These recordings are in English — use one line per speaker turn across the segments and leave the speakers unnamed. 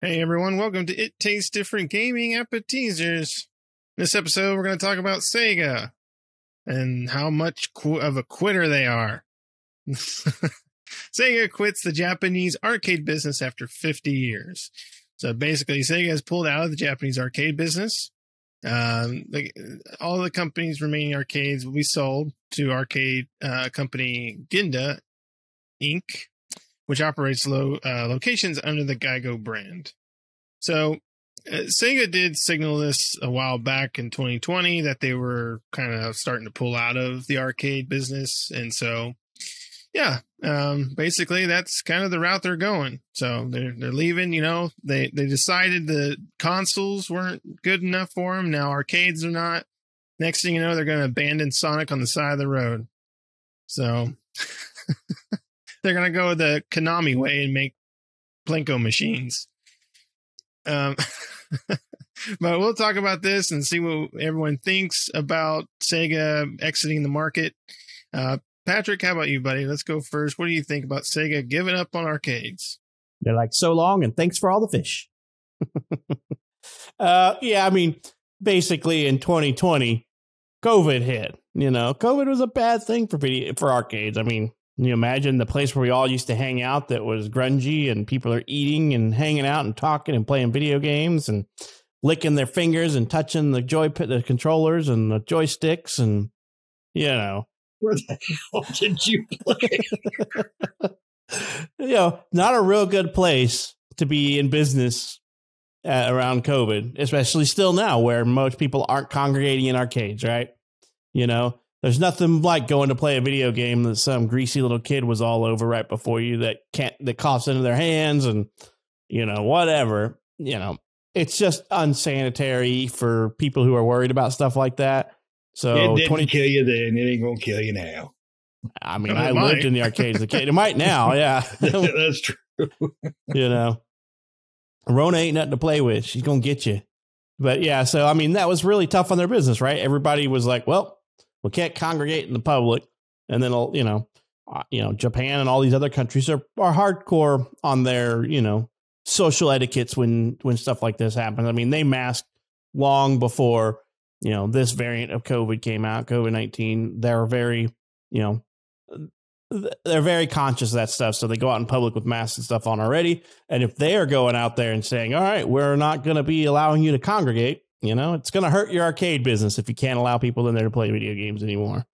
Hey everyone, welcome to It Tastes Different Gaming Appetizers. In this episode, we're going to talk about Sega and how much of a quitter they are. Sega quits the Japanese arcade business after 50 years. So basically, Sega has pulled out of the Japanese arcade business. All the company's remaining arcades will be sold to arcade company Ginda Inc., which operates locations under the Geigo brand. So Sega did signal this a while back in 2020 that they were kind of starting to pull out of the arcade business. And so, basically that's kind of the route they're going. So they're leaving, they decided the consoles weren't good enough for them. Now arcades are not. Next thing you know, they're going to abandon Sonic on the side of the road. So they're going to go the Konami way and make Plinko machines. But we'll talk about this and see what everyone thinks about Sega exiting the market. Patrick, how about you, buddy? Let's go first. What do you think about Sega giving up on arcades?
They're like, so long and thanks for all the fish. Basically in 2020, COVID hit. COVID was a bad thing for arcades. Can you imagine the place where we all used to hang out that was grungy and people are eating and hanging out and talking and playing video games and licking their fingers and touching the controllers and the joysticks and,
Where the hell did you play?
Not a real good place to be in business around COVID, especially still now where most people aren't congregating in arcades, right? There's nothing like going to play a video game that some greasy little kid was all over right before you that coughs into their hands and, whatever. It's just unsanitary for people who are worried about stuff like that. So
it didn't kill you then. It ain't going to kill you now.
I lived in the arcade as a kid. It might now, yeah.
That's true.
Rona ain't nothing to play with. She's going to get you. But yeah, so, that was really tough on their business, right? Everybody was like, well, we can't congregate in the public. And then, Japan and all these other countries are hardcore on their, social etiquettes when stuff like this happens. They masked long before, this variant of COVID came out, COVID-19. They're very conscious of that stuff. So they go out in public with masks and stuff on already. And if they are going out there and saying, all right, we're not going to be allowing you to congregate, it's going to hurt your arcade business if you can't allow people in there to play video games anymore.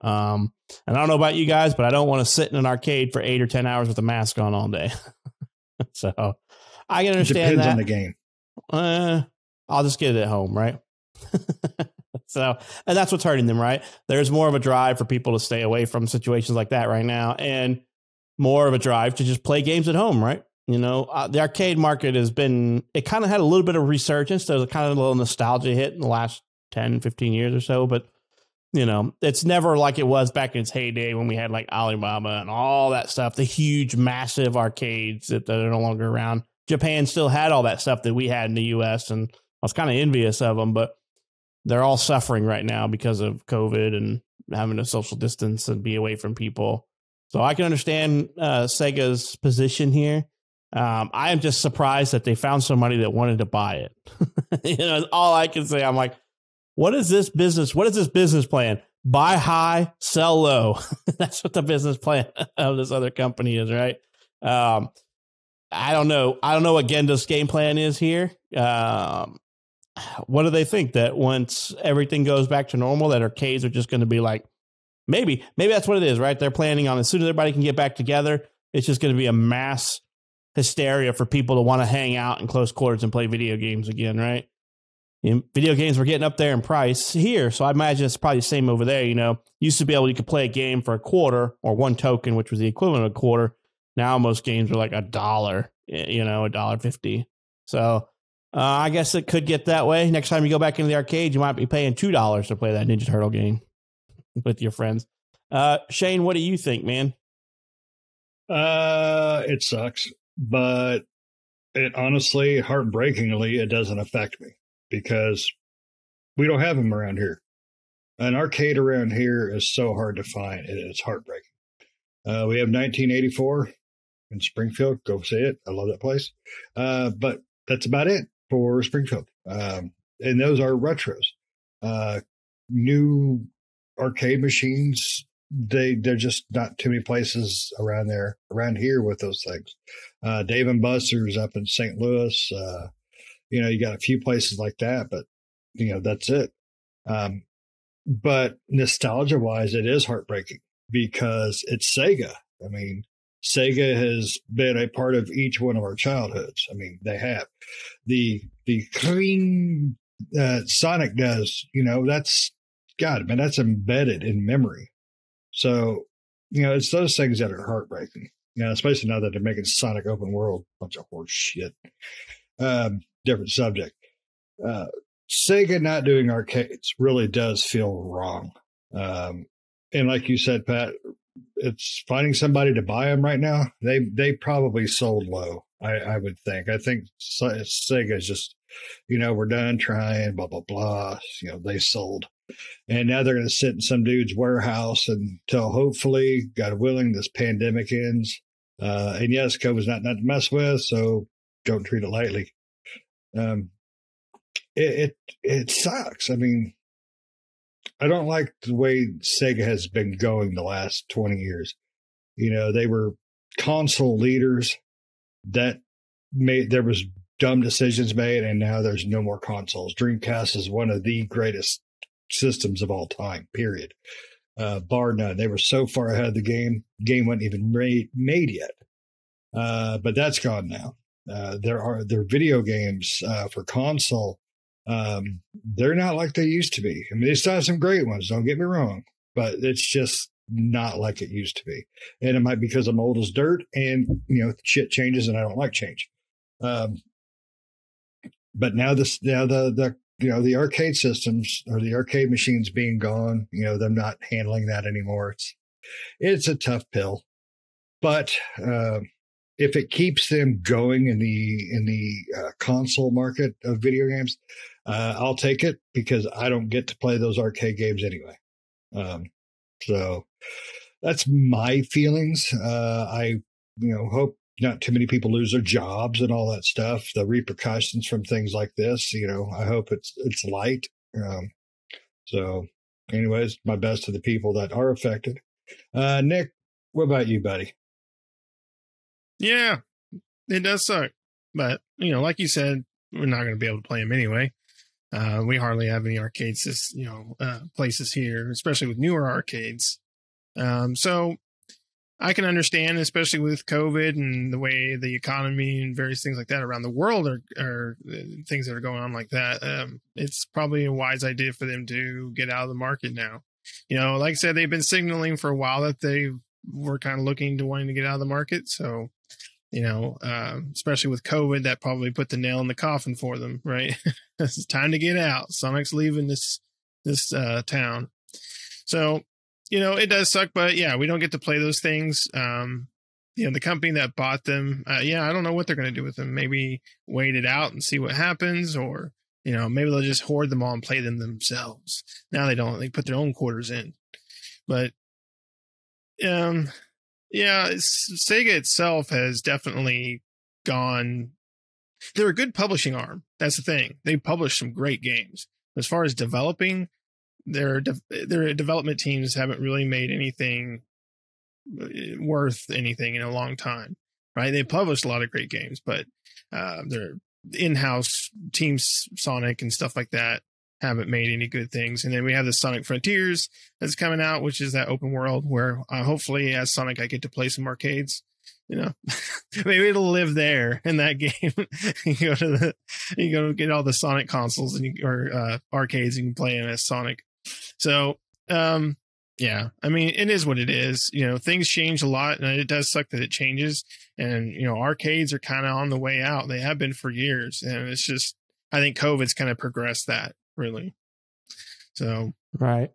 And I don't know about you guys, but I don't want to sit in an arcade for 8 or 10 hours with a mask on all day. So I can understand
Depends
that.
on the game.
I'll just get it at home, right? So, and that's what's hurting them, right? There's more of a drive for people to stay away from situations like that right now, and more of a drive to just play games at home, right? The arcade market it kind of had a little bit of resurgence. There's a kind of a little nostalgia hit in the last 10, 15 years or so, but it's never like it was back in its heyday when we had like Alibaba and all that stuff, the huge, massive arcades that are no longer around. Japan still had all that stuff that we had in the US, and I was kind of envious of them, but they're all suffering right now because of COVID and having to social distance and be away from people. So I can understand Sega's position here. I am just surprised that they found somebody that wanted to buy it. All I can say. I'm like, what is this business? What is this business plan? Buy high, sell low. That's what the business plan of this other company is, right? I don't know what Genda's game plan is here. What do they think, that once everything goes back to normal, that arcades are just going to be like, maybe that's what it is, right? They're planning on, as soon as everybody can get back together, it's just going to be a mass hysteria for people to want to hang out in close quarters and play video games again, right? Video games were getting up there in price here, so I imagine it's probably the same over there. Used to be you could play a game for a quarter or one token, which was the equivalent of a quarter. Now most games are like $1, $1.50. So I guess it could get that way. Next time you go back into the arcade, you might be paying $2 to play that Ninja Turtle game with your friends. Shane, what do you think, man?
It sucks, but it honestly, heartbreakingly, it doesn't affect me because we don't have them around here. An arcade around here is so hard to find. It's heartbreaking. We have 1984 in Springfield. Go see it. I love that place. But that's about it for Springfield. And those are retros. New arcade machines, they're just not too many places around here with those things. Dave and Buster's up in St. Louis. You got a few places like that, but that's it. But nostalgia wise, it is heartbreaking because it's Sega. I mean, Sega has been a part of each one of our childhoods. I mean, they have the clean Sonic does, that's God, man, that's embedded in memory. So, it's those things that are heartbreaking, especially now that they're making Sonic open world, bunch of horse shit. Different subject. Sega not doing arcades really does feel wrong. And like you said, Pat, it's finding somebody to buy them right now. They probably sold low. I would think. I think Sega's just, we're done trying, blah, blah, blah. They sold. And now they're going to sit in some dude's warehouse until hopefully, God willing, this pandemic ends. And yes, COVID's not to mess with, so don't treat it lightly. It sucks. I mean, I don't like the way Sega has been going the last 20 years. They were console leaders that there was dumb decisions made, and now there's no more consoles. Dreamcast is one of the greatest systems of all time, period. Bar none. They were so far ahead of the game. Game wasn't even made yet. But that's gone now. There are video games for console. They're not like they used to be. I mean, they still have some great ones, don't get me wrong, but it's just not like it used to be. And it might be because I'm old as dirt and, shit changes and I don't like change. But now the arcade systems or the arcade machines being gone, them not handling that anymore. It's a tough pill, but, if it keeps them going in the console market of video games, I'll take it because I don't get to play those arcade games anyway. So that's my feelings. I hope not too many people lose their jobs and all that stuff. The repercussions from things like this, I hope it's light. So, anyways, my best to the people that are affected. Nick, what about you, buddy?
Yeah, it does suck. But, like you said, we're not going to be able to play them anyway. We hardly have any arcades, places here, especially with newer arcades. So I can understand, especially with COVID and the way the economy and various things like that around the world are things that are going on like that. It's probably a wise idea for them to get out of the market now. Like I said, they've been signaling for a while that they were kind of looking to wanting to get out of the market. So, especially with COVID, that probably put the nail in the coffin for them, right? It's time to get out. Sonic's leaving this town. So, it does suck, but yeah, we don't get to play those things. The company that bought them, I don't know what they're going to do with them. Maybe wait it out and see what happens, or, maybe they'll just hoard them all and play them themselves. Now they don't, they put their own quarters in, but, Sega itself has definitely gone. They're a good publishing arm. That's the thing. They publish some great games. As far as developing, their development teams haven't really made anything worth anything in a long time, right? They published a lot of great games, but their in-house teams, Sonic and stuff like that, haven't made any good things. And then we have the Sonic Frontiers that's coming out, which is that open world where hopefully as Sonic I get to play some arcades. Maybe it'll live there in that game. you go to get all the Sonic consoles or arcades you can play in as Sonic. So yeah, I mean, it is what it is. Things change a lot, and it does suck that it changes. And arcades are kind of on the way out. They have been for years, and it's just, I think COVID's kind of progressed that, really. So
right.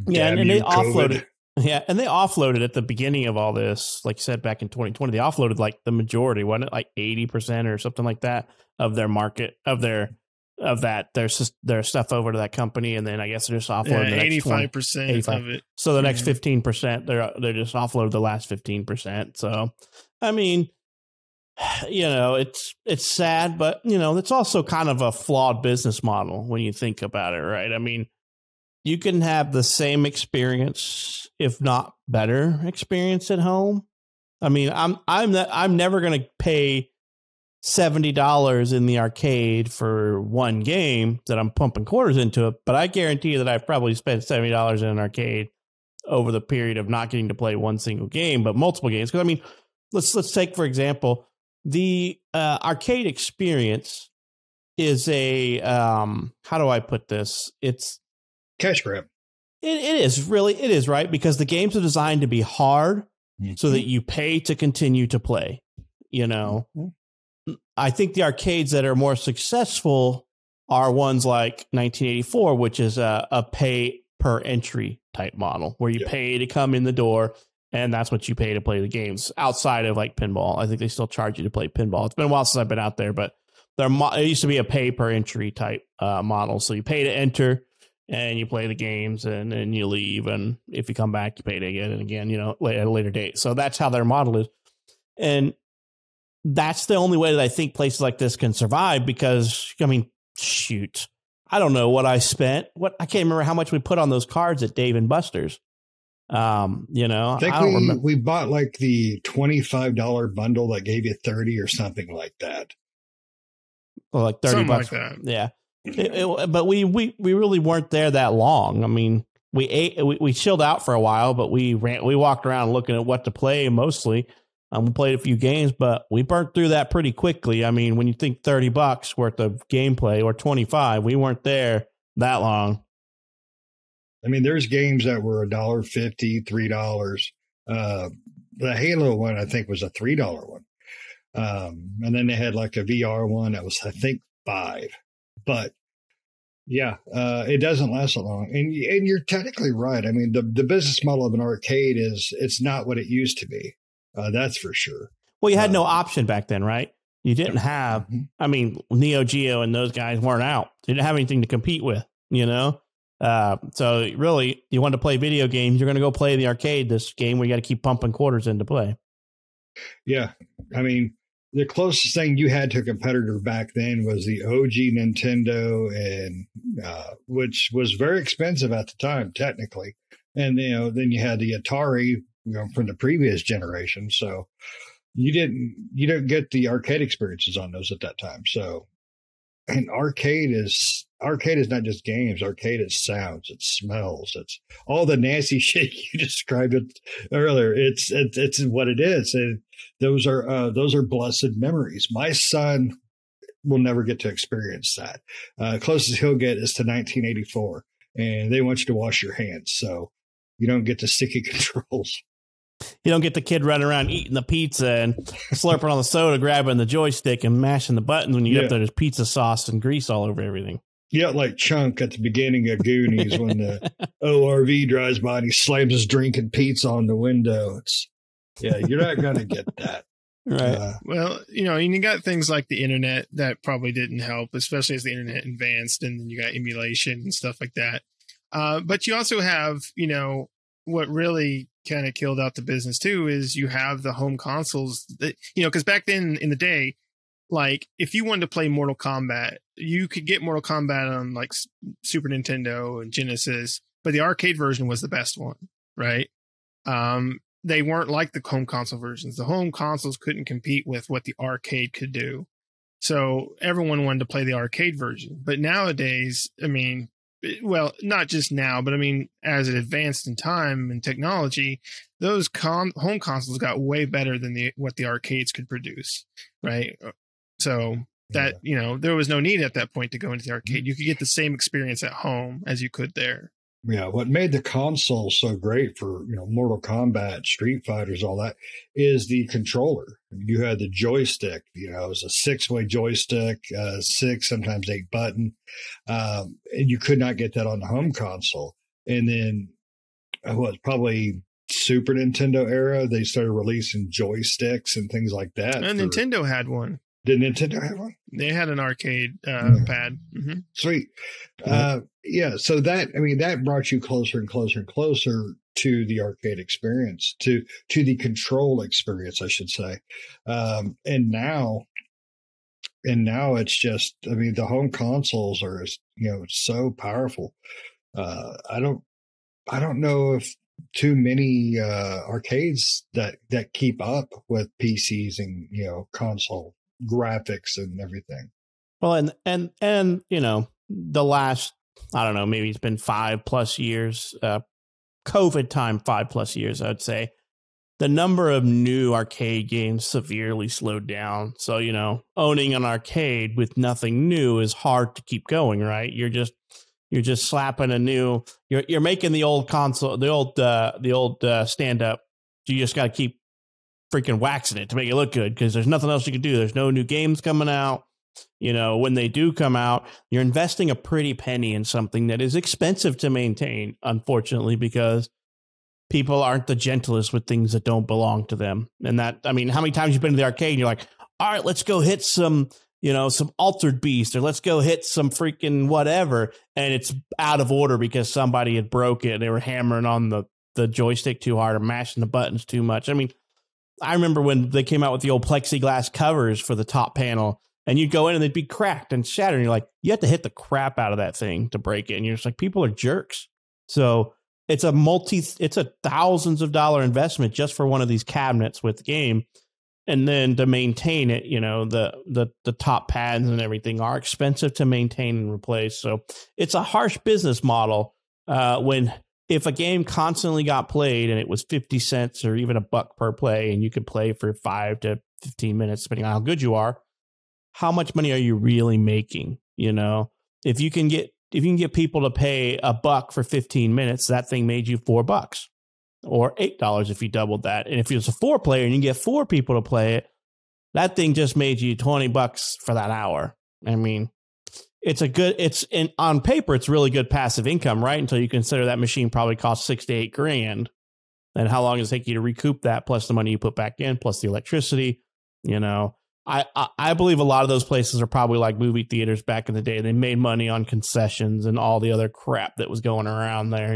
Yeah, and they offloaded. Yeah, and they offloaded at the beginning of all this, like you said, back in 2020. They offloaded like the majority, wasn't it, like 80% or something like that of their market their stuff over to that company, and then I guess they're just offloading
85% of it.
So the next 15%, they're just offload the last 15%. So I mean, it's sad, but it's also kind of a flawed business model when you think about it, right? I mean, you can have the same experience, if not better experience at home. I mean, I'm never going to pay $70 in the arcade for one game that I'm pumping quarters into it, but I guarantee you that I've probably spent $70 in an arcade over the period of not getting to play one single game, but multiple games. Because I mean, let's take for example the arcade experience is a how do I put this? It's
cash grab.
It is right, because the games are designed to be hard so that you pay to continue to play. I think the arcades that are more successful are ones like 1984, which is a pay per entry type model where you pay to come in the door, and that's what you pay to play the games. Outside of like pinball, I think they still charge you to play pinball. It's been a while since I've been out there, but it used to be a pay per entry type model. So you pay to enter and you play the games, and then you leave. And if you come back, you pay to get it again, at a later date. So that's how their model is. And that's the only way that I think places like this can survive, because, I mean, shoot, I don't know what I spent. I can't remember how much we put on those cards at Dave and Buster's. I don't remember.
We bought like the $25 bundle that gave you 30 or something like that.
Well, like 30
something
bucks.
Like that.
Yeah. But we really weren't there that long. I mean, we chilled out for a while, but we walked around looking at what to play mostly. We played a few games, but we burnt through that pretty quickly. I mean, when you think $30 worth of gameplay, or 25, we weren't there that long.
I mean, there's games that were $1.50, $3. The Halo one, I think, was a $3 one. And then they had like a VR one that was, I think, $5. But yeah, it doesn't last so long. And you're technically right. I mean, the business model of an arcade it's not what it used to be. That's for sure.
Well, you had no option back then, right? You didn't have, I mean, Neo Geo and those guys weren't out. They didn't have anything to compete with, So really, you want to play video games, you're going to go play the arcade, this game where you got to keep pumping quarters in to play.
Yeah. I mean, the closest thing you had to a competitor back then was the OG Nintendo, and which was very expensive at the time, technically. And, then you had the Atari, from the previous generation. So you didn't get the arcade experiences on those at that time. So, and arcade is not just games. Arcade is sounds, it's smells, it's all the nasty shit you described it earlier. It's what it is. And those are blessed memories. My son will never get to experience that. Closest he'll get is to 1984, and they want you to wash your hands. So you don't get the sticky controls.
You don't get the kid running around eating the pizza and slurping on the soda, grabbing the joystick and mashing the buttons when you get up there. There's pizza sauce and grease all over everything.
Yeah, like Chunk at the beginning of Goonies when the ORV drives by and he slams his drink and pizza on the window. You're not going to get that.
Right.
Well, you got things like the internet that probably didn't help, especially as the internet advanced, and then you got emulation and stuff like that. But you also have, what really kind of killed out the business too is you have the home consoles that, because back then in the day, like if you wanted to play Mortal Kombat, you could get Mortal Kombat on like Super Nintendo and Genesis, but the arcade version was the best one, right? They weren't like the home console versions. The home consoles couldn't compete with what the arcade could do. So everyone wanted to play the arcade version. But nowadays, I mean, well, not just now, but I mean, as it advanced in time and technology, those home consoles got way better than what the arcades could produce, right? So that, there was no need at that point to go into the arcade. You could get the same experience at home as you could there.
Yeah, what made the console so great for, Mortal Kombat, Street Fighters, all that, is the controller. You had the joystick, it was a 6-way joystick, 6, sometimes 8 button. And you could not get that on the home console. And then, probably Super Nintendo era, they started releasing joysticks and things like that.
And Nintendo had one.
Did Nintendo have one?
They had an arcade pad. Mm-hmm.
Sweet. So that brought you closer and closer and closer to the arcade experience, to the control experience, I should say. And now it's just, I mean, the home consoles are, so powerful. I don't know if too many arcades that keep up with PCs and, console graphics and everything.
Well, and the last, I don't know, maybe it's been 5+ years, COVID time, 5+ years, I'd say. The number of new arcade games severely slowed down. So, owning an arcade with nothing new is hard to keep going, right? You're just slapping a new, you're making the old console, the old stand up. You just got to keep freaking waxing it to make it look good, because there's nothing else you can do. There's no new games coming out. When they do come out, you're investing a pretty penny in something that is expensive to maintain, unfortunately, because people aren't the gentlest with things that don't belong to them. And that, I mean, how many times you've been to the arcade and you're like, all right, let's go hit some Altered Beast, or let's go hit some freaking whatever. And it's out of order because somebody had broke it. They were hammering on the joystick too hard or mashing the buttons too much. I mean, I remember when they came out with the old plexiglass covers for the top panel, and you'd go in and they'd be cracked and shattered. And you're like, you have to hit the crap out of that thing to break it. And you're just like, people are jerks. So it's a thousands of dollar investment just for one of these cabinets with the game. And then to maintain it, the top pads and everything are expensive to maintain and replace. So it's a harsh business model if a game constantly got played and it was 50 cents or even $1 per play, and you could play for 5 to 15 minutes, depending on how good you are, how much money are you really making? If you can get people to pay $1 for 15 minutes, that thing made you $4 or $8 if you doubled that. And if it was a 4-player and you get 4 people to play it, that thing just made you $20 for that hour. I mean, on paper, it's really good passive income, right? Until you consider that machine probably costs $6,000 to $8,000. And how long does it take you to recoup that, plus the money you put back in, plus the electricity? I believe a lot of those places are probably like movie theaters back in the day. They made money on concessions and all the other crap that was going around there,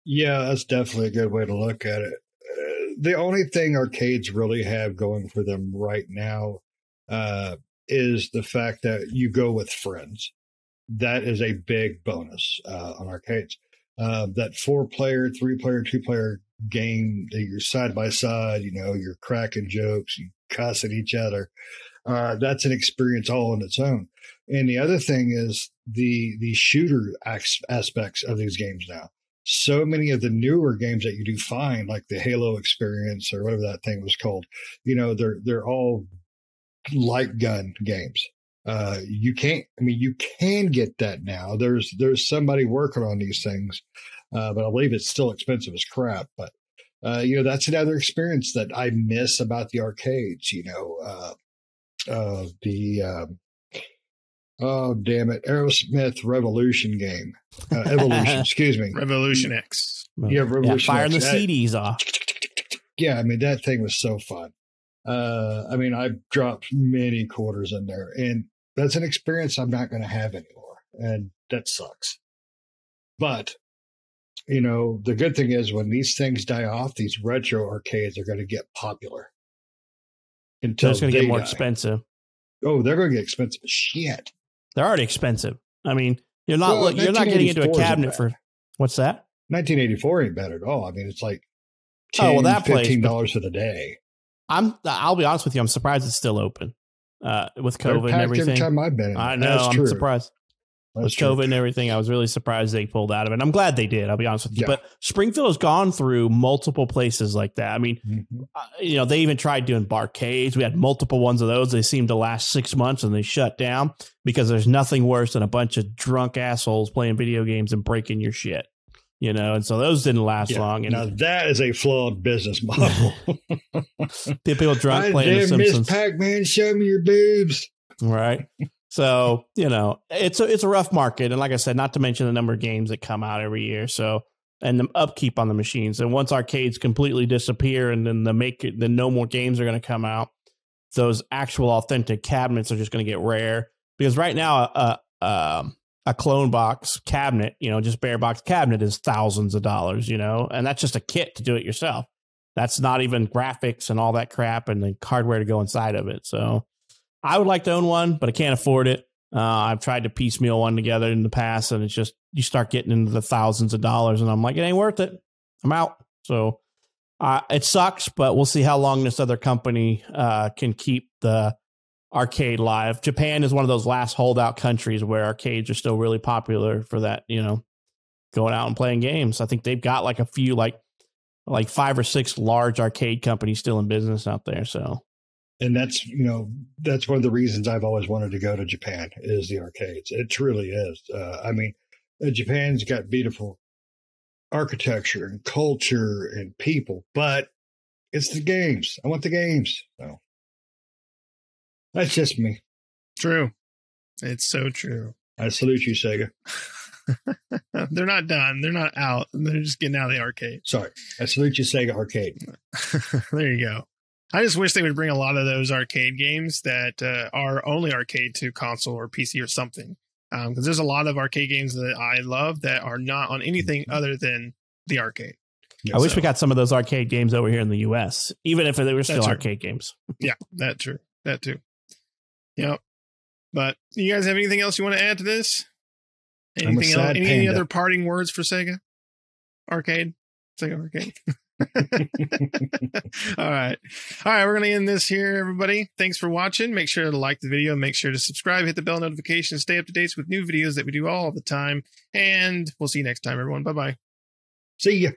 Yeah, that's definitely a good way to look at it. The only thing arcades really have going for them right now is the fact that you go with friends. That is a big bonus on arcades. That 4-player, 3-player, 2-player game that you're side by side, you're cracking jokes, you cuss at each other. That's an experience all on its own. And the other thing is the shooter aspects of these games now. So many of the newer games that you do find, like the Halo experience or whatever that thing was called, they're all light gun games. You can get that now. There's somebody working on these things, but I believe it's still expensive as crap. But that's another experience that I miss about the arcades. Oh damn it, Aerosmith Revolution game, Evolution. Excuse me,
Revolution X.
Yeah, Revolution.
Firing
X.
the CDs off.
Yeah, I mean that thing was so fun. I've dropped many quarters in there, and that's an experience I'm not going to have anymore, and that sucks. But the good thing is when these things die off, these retro arcades are going to get popular. Until
it's going to get more
die.
Expensive.
Oh, they're going to get expensive as shit.
They're already expensive. I mean, you're not getting into a cabinet for what's that?
1984 ain't bad at all. I mean, it's like $15 for the day.
I'll be honest with you. I'm surprised it's still open with COVID and everything.
Every time I've been in.
I know. I'm surprised. With COVID and everything, I was really surprised they pulled out of it. I'm glad they did. I'll be honest with you. Yeah. But Springfield has gone through multiple places like that. I mean, they even tried doing barcades. We had multiple ones of those. They seemed to last 6 months and they shut down because there's nothing worse than a bunch of drunk assholes playing video games and breaking your shit. And so those didn't last long. And
now that is a flawed business model.
People drunk playing The Simpsons.
Miss Pac-Man, show me your boobs.
Right. So, it's a rough market. And like I said, not to mention the number of games that come out every year. So, and the upkeep on the machines. And once arcades completely disappear and then then no more games are going to come out, those actual authentic cabinets are just going to get rare. Because right now, a clone box cabinet, just bare box cabinet is thousands of dollars, and that's just a kit to do it yourself. That's not even graphics and all that crap and the hardware to go inside of it. So I would like to own one, but I can't afford it. I've tried to piecemeal one together in the past, and it's just, you start getting into the thousands of dollars, and I'm like, it ain't worth it. I'm out. So it sucks, but we'll see how long this other company can keep the arcade live. Japan is one of those last holdout countries where arcades are still really popular for that, going out and playing games. I think they've got like a few, like 5 or 6 large arcade companies still in business out there. So,
and that's one of the reasons I've always wanted to go to Japan is the arcades. It truly is. Japan's got beautiful architecture and culture and people, but it's the games. I want the games. So that's just me.
True. It's so true.
I salute you, Sega.
They're not done. They're not out. They're just getting out of the arcade.
Sorry. I salute you, Sega Arcade.
There you go. I just wish they would bring a lot of those arcade games that are only arcade to console or PC or something. Because there's a lot of arcade games that I love that are not on anything other than the arcade.
I wish we got some of those arcade games over here in the U.S., even if they were still arcade games.
Yeah, that's true. That too. Yep. But you guys have anything else you want to add to this? Anything else? Any other parting words for Sega Arcade? Sega Arcade. All right. We're going to end this here, everybody. Thanks for watching. Make sure to like the video. Make sure to subscribe, hit the bell notification, stay up to date with new videos that we do all the time. And we'll see you next time, everyone. Bye-bye.
See ya.